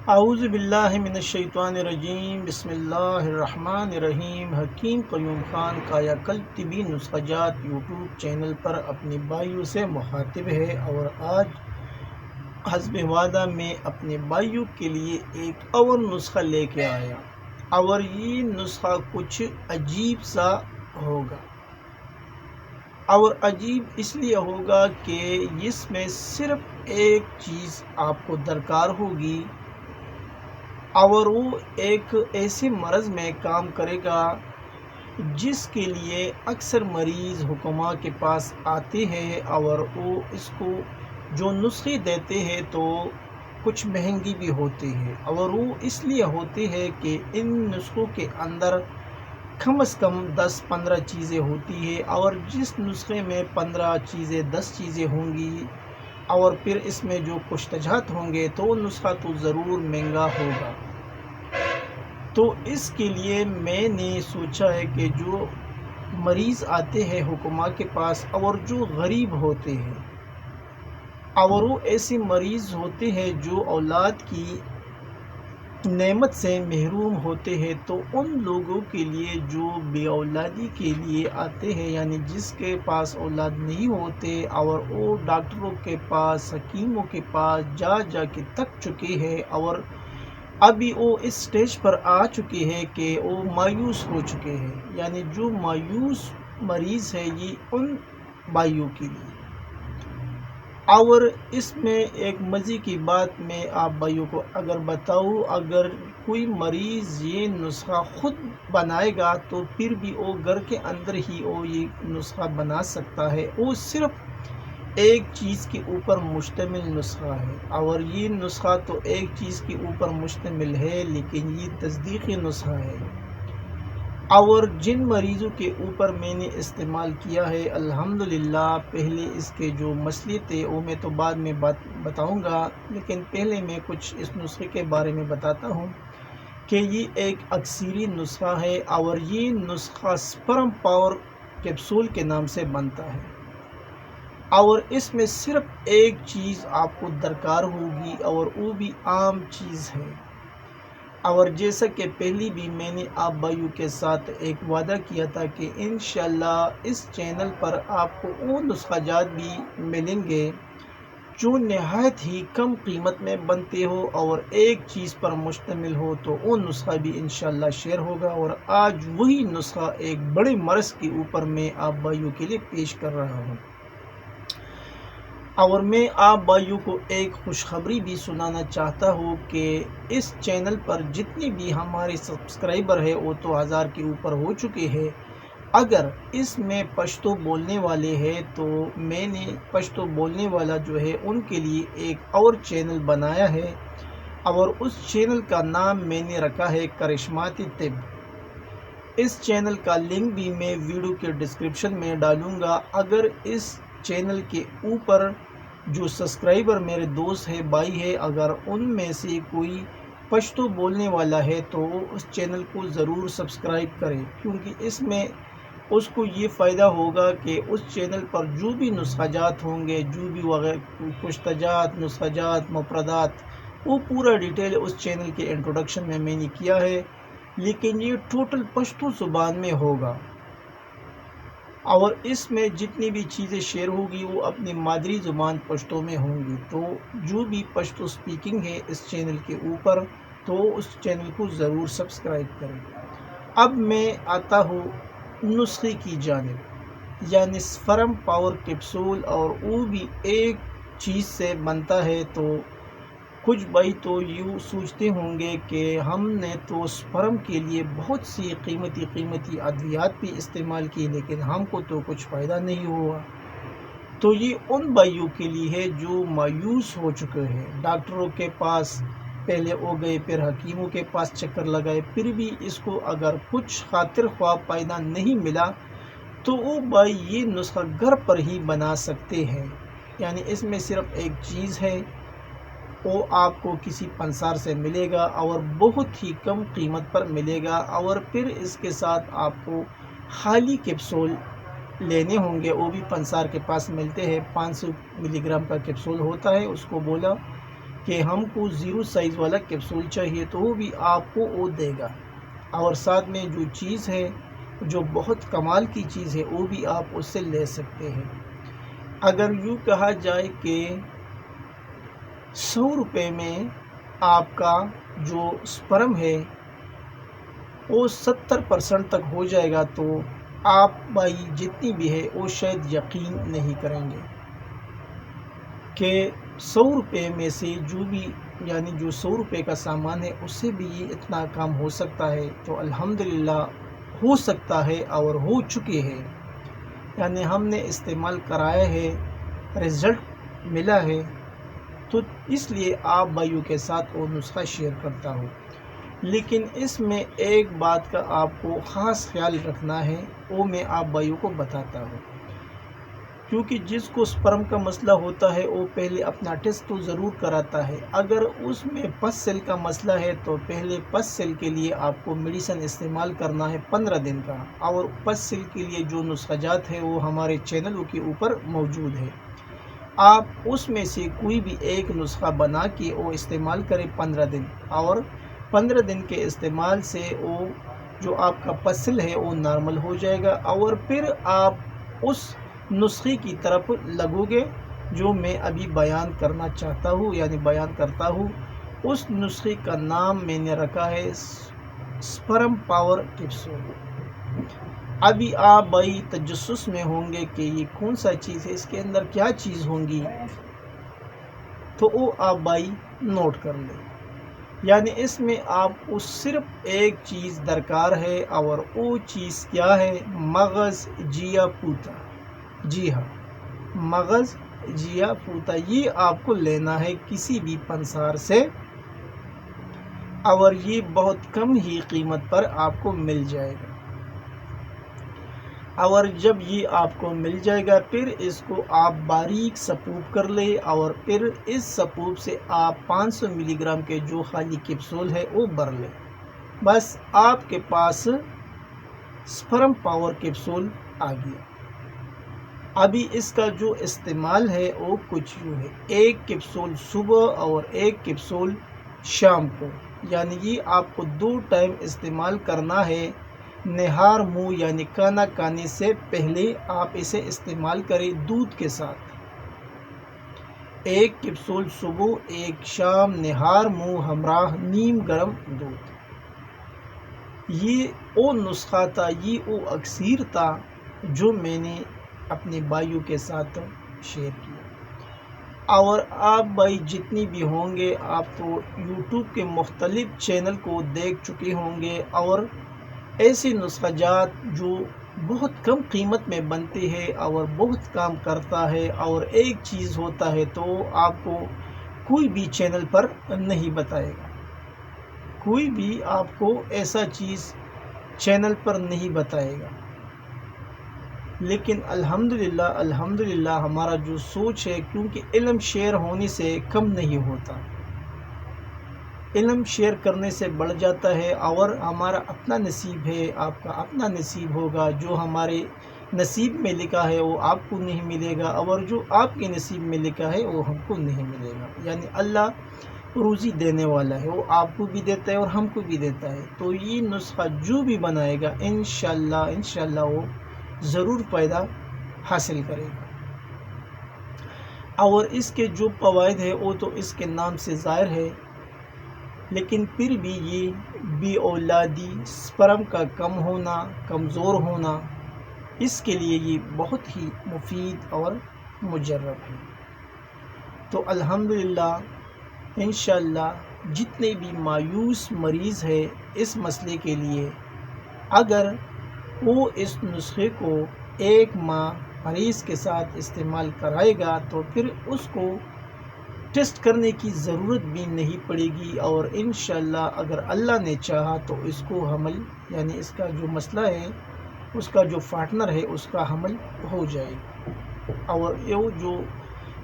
اعوذ باللہ من الشیطان الرجیم، بسم اللہ الرحمن الرحیم۔ حکیم قیوم خان کایا کلب طبی نسخہ جات یوٹیوب چینل پر اپنے بھائیوں سے مخاطب ہے اور آج حسب وعدہ میں اپنے بھائیوں کے لیے ایک اور نسخہ لے کے آیا اور یہ نسخہ کچھ عجیب سا ہوگا اور عجیب اس لیے ہوگا کہ اس میں صرف ایک چیز آپ کو درکار ہوگی اور وہ ایک ایسے مرض میں کام کرے گا جس کے لیے اکثر مریض حکماء کے پاس آتے ہیں اور وہ اس کو جو نسخے دیتے ہیں تو کچھ مہنگی بھی ہوتے ہیں اور وہ اس لیے ہوتے ہیں کہ ان نسخوں کے اندر کم از کم 10-15 چیزیں ہوتی ہیں اور جس نسخے میں 15 چیزیں 10 چیزیں ہوں گی اور پھر اس میں جو کچھ تجہات ہوں گے تو وہ نسخہ تو ضرور مہنگا ہوگا۔ تو اس کے لیے میں نے سوچا ہے کہ جو مریض آتے ہیں حکماء کے پاس اور جو غریب ہوتے ہیں اور وہ ایسے مریض ہوتے ہیں جو اولاد کی نعمت سے محروم ہوتے ہیں، تو ان لوگوں کے لیے جو بے اولادی کے لیے آتے ہیں، یعنی جس کے پاس اولاد نہیں ہوتے اور وہ ڈاکٹروں کے پاس حکیموں کے پاس جا کے تک چکے ہیں اور ابھی وہ اس سٹیج پر آ چکے ہیں کہ وہ مایوس ہو چکے ہیں، یعنی جو مایوس مریض ہے یہ ان بھائیوں کے لیے۔ اور اس میں ایک مزے کی بات میں آپ بھائیوں کو اگر بتاؤں، اگر کوئی مریض یہ نسخہ خود بنائے گا تو پھر بھی وہ گھر کے اندر ہی وہ یہ نسخہ بنا سکتا ہے۔ وہ صرف ایک چیز کے اوپر مشتمل نسخہ ہے اور یہ نسخہ تو ایک چیز کے اوپر مشتمل ہے لیکن یہ تصدیقی نسخہ ہے اور جن مریضوں کے اوپر میں نے استعمال کیا ہے الحمدللہ، پہلے اس کے جو مسئلے تھے وہ میں تو بعد میں بتاؤں گا، لیکن پہلے میں کچھ اس نسخے کے بارے میں بتاتا ہوں کہ یہ ایک اکثری نسخہ ہے اور یہ نسخہ سپرم پاور کیپسول کے نام سے بنتا ہے اور اس میں صرف ایک چیز آپ کو درکار ہوگی اور وہ بھی عام چیز ہے۔ اور جیسا کہ پہلی بھی میں نے آپ بھائیوں کے ساتھ ایک وعدہ کیا تھا کہ انشاءاللہ اس چینل پر آپ کو وہ نسخہ جات بھی ملیں گے جو نہایت ہی کم قیمت میں بنتے ہو اور ایک چیز پر مشتمل ہو، تو وہ نسخہ بھی انشاءاللہ شیئر ہوگا اور آج وہی نسخہ ایک بڑے مرض کے اوپر میں آپ بھائیوں کے لیے پیش کر رہا ہوں اور میں آپ بھائیوں کو ایک خوشخبری بھی سنانا چاہتا ہوں کہ اس چینل پر جتنے بھی ہمارے سبسکرائبر ہیں وہ تو 1000 کے اوپر ہو چکے ہیں۔ اگر اس میں پشتو بولنے والے ہیں تو میں نے پشتو بولنے والا جو ہے ان کے لیے ایک اور چینل بنایا ہے اور اس چینل کا نام میں نے رکھا ہے کرشماتی طب۔ اس چینل کا لنک بھی میں ویڈیو کے ڈسکرپشن میں ڈالوں گا۔ اگر اس چینل کے اوپر جو سبسکرائبر میرے دوست ہے، بھائی ہے، اگر ان میں سے کوئی پشتو بولنے والا ہے تو وہ اس چینل کو ضرور سبسکرائب کرے، کیونکہ اس میں اس کو یہ فائدہ ہوگا کہ اس چینل پر جو بھی نسخہ جات ہوں گے، جو بھی کشتجات، نسخہ جات، مفردات، وہ پورا ڈیٹیل اس چینل کے انٹروڈکشن میں نے کیا ہے، لیکن یہ ٹوٹل پشتو زبان میں ہوگا اور اس میں جتنی بھی چیزیں شیئر ہوگی وہ اپنی مادری زبان پشتو میں ہوں گی۔ تو جو بھی پشتو سپیکنگ ہے اس چینل کے اوپر تو اس چینل کو ضرور سبسکرائب کریں۔ اب میں آتا ہوں نسخے کی جانب، یعنی سپرم پاور کیپسول، اور وہ بھی ایک چیز سے بنتا ہے۔ تو کچھ بھائی تو یوں سوچتے ہوں گے کہ ہم نے تو سپرم کے لیے بہت سی قیمتی ادویات بھی استعمال کی لیکن ہم کو تو کچھ فائدہ نہیں ہوا۔ تو یہ ان بھائیوں کے لیے ہے جو مایوس ہو چکے ہیں، ڈاکٹروں کے پاس پہلے ہو گئے، پھر حکیموں کے پاس چکر لگائے، پھر بھی اس کو اگر کچھ خاطر خواہ فائدہ نہیں ملا تو وہ بھائی یہ نسخہ گھر پر ہی بنا سکتے ہیں۔ یعنی اس میں صرف ایک چیز ہے، وہ آپ کو کسی پنسار سے ملے گا اور بہت ہی کم قیمت پر ملے گا، اور پھر اس کے ساتھ آپ کو خالی کیپسول لینے ہوں گے، وہ بھی پنسار کے پاس ملتے ہیں، 500 ملی گرام کا کیپسول ہوتا ہے۔ اس کو بولا کہ ہم کو 0 سائز والا کیپسول چاہیے تو وہ بھی آپ کو وہ دے گا، اور ساتھ میں جو چیز ہے جو بہت کمال کی چیز ہے وہ بھی آپ اس سے لے سکتے ہیں۔ اگر یوں کہا جائے کہ 100 روپے میں آپ کا جو سپرم ہے وہ 70% تک ہو جائے گا تو آپ بھائی جتنی بھی ہے وہ شاید یقین نہیں کریں گے کہ 100 روپے میں سے جو بھی یعنی جو 100 روپے کا سامان ہے اس سے بھی یہ اتنا کام ہو سکتا ہے۔ تو الحمدللہ ہو سکتا ہے اور ہو چکے ہے، یعنی ہم نے استعمال کرایا ہے، رزلٹ ملا ہے، تو اس لیے آپ بھائیوں کے ساتھ وہ نسخہ شیئر کرتا ہوں۔ لیکن اس میں ایک بات کا آپ کو خاص خیال رکھنا ہے، وہ میں آپ بھائیوں کو بتاتا ہوں، کیونکہ جس کو سپرم کا مسئلہ ہوتا ہے وہ پہلے اپنا ٹیسٹ تو ضرور کراتا ہے۔ اگر اس میں پس سیل کا مسئلہ ہے تو پہلے پس سیل کے لیے آپ کو میڈیسن استعمال کرنا ہے 15 دن کا، اور پس سیل کے لیے جو نسخہ جات ہے وہ ہمارے چینلوں کے اوپر موجود ہے۔ آپ اس میں سے کوئی بھی ایک نسخہ بنا کے وہ استعمال کریں 15 دن، اور 15 دن کے استعمال سے وہ جو آپ کا پسل ہے وہ نارمل ہو جائے گا، اور پھر آپ اس نسخے کی طرف لگو گے جو میں ابھی بیان کرنا چاہتا ہوں یعنی بیان کرتا ہوں۔ اس نسخے کا نام میں نے رکھا ہے سپرم پاور کیپسول۔ ابھی آپ بھائی تجسس میں ہوں گے کہ یہ کون سا چیز ہے، اس کے اندر کیا چیز ہوں گی، تو وہ آپ بھائی نوٹ کر لیں۔ یعنی اس میں آپ کو صرف ایک چیز درکار ہے، اور وہ چیز کیا ہے؟ مغز جیا پوتا۔ جی ہاں، مغز جیا پوتا، یہ آپ کو لینا ہے کسی بھی پنسار سے، اور یہ بہت کم ہی قیمت پر آپ کو مل جائے گا۔ اور جب یہ آپ کو مل جائے گا پھر اس کو آپ باریک سپوپ کر لیں، اور پھر اس سپوپ سے آپ 500 ملی گرام کے جو خالی کیپسول ہے وہ بھر لیں۔ بس آپ کے پاس سپرم پاور کیپسول آ گیا۔ ابھی اس کا جو استعمال ہے وہ کچھ یوں ہے، ایک کیپسول صبح اور ایک کیپسول شام کو، یعنی یہ آپ کو 2 ٹائم استعمال کرنا ہے۔ نہار منہ یعنی کھانا کھانے سے پہلے آپ اسے استعمال کریں دودھ کے ساتھ، ایک کیپسول صبح ایک شام، نہار منہ ہمراہ نیم گرم دودھ۔ یہ وہ نسخہ تھا، یہ وہ اکسیر تھا جو میں نے اپنے بھائیوں کے ساتھ شیئر کیا۔ اور آپ بھائی جتنی بھی ہوں گے آپ تو یوٹیوب کے مختلف چینل کو دیکھ چکے ہوں گے، اور ایسے نسخہ جات جو بہت کم قیمت میں بنتے ہیں اور بہت کام کرتا ہے، اور ایک چیز ہوتا ہے تو آپ کو کوئی بھی چینل پر نہیں بتائے گا، کوئی بھی آپ کو ایسا چیز چینل پر نہیں بتائے گا۔ لیکن الحمدللہ ہمارا جو سوچ ہے، کیونکہ علم شیئر ہونے سے کم نہیں ہوتا، علم شیئر کرنے سے بڑھ جاتا ہے، اور ہمارا اپنا نصیب ہے، آپ کا اپنا نصیب ہوگا، جو ہمارے نصیب میں لکھا ہے وہ آپ کو نہیں ملے گا، اور جو آپ کے نصیب میں لکھا ہے وہ ہم کو نہیں ملے گا۔ یعنی اللہ روزی دینے والا ہے، وہ آپ کو بھی دیتا ہے اور ہم کو بھی دیتا ہے۔ تو یہ نسخہ جو بھی بنائے گا انشاءاللہ وہ ضرور فائدہ حاصل کرے گا، اور اس کے جو فوائد ہے وہ تو اس کے نام سے ظاہر ہے، لیکن پھر بھی یہ بے اولادی، سپرم کا کم ہونا، کمزور ہونا، اس کے لیے یہ بہت ہی مفید اور مجرب ہے۔ تو الحمدللہ انشاءاللہ جتنے بھی مایوس مریض ہے اس مسئلے کے لیے، اگر وہ اس نسخے کو 1 ماہ مریض کے ساتھ استعمال کرائے گا تو پھر اس کو ٹیسٹ کرنے کی ضرورت بھی نہیں پڑے گی، اور انشاءاللہ اگر اللہ نے چاہا تو اس کو حمل یعنی اس کا جو مسئلہ ہے، اس کا جو پارٹنر ہے اس کا حمل ہو جائے گا، اور وہ جو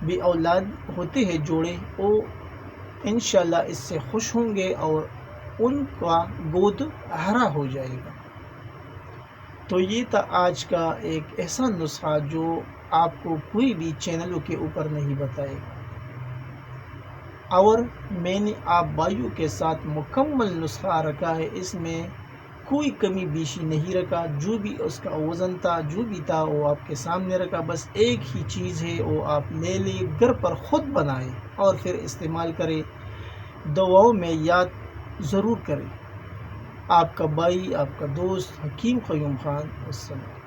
بے اولاد ہوتے ہیں جوڑے، وہ انشاءاللہ اس سے خوش ہوں گے اور ان کا گود ہرا ہو جائے گا۔ تو یہ تھا آج کا ایک ایسا نسخہ جو آپ کو کوئی بھی چینلوں کے اوپر نہیں بتائے گا۔ اور میں نے آپ بھائیوں کے ساتھ مکمل نسخہ رکھا ہے، اس میں کوئی کمی بیشی نہیں رکھا، جو بھی اس کا وزن تھا، جو بھی تھا وہ آپ کے سامنے رکھا۔ بس ایک ہی چیز ہے، وہ آپ لے لیں، گھر پر خود بنائیں اور پھر استعمال کریں، دعاؤں میں یاد ضرور کریں۔ آپ کا بھائی، آپ کا دوست حکیم قیوم خان۔ السلام۔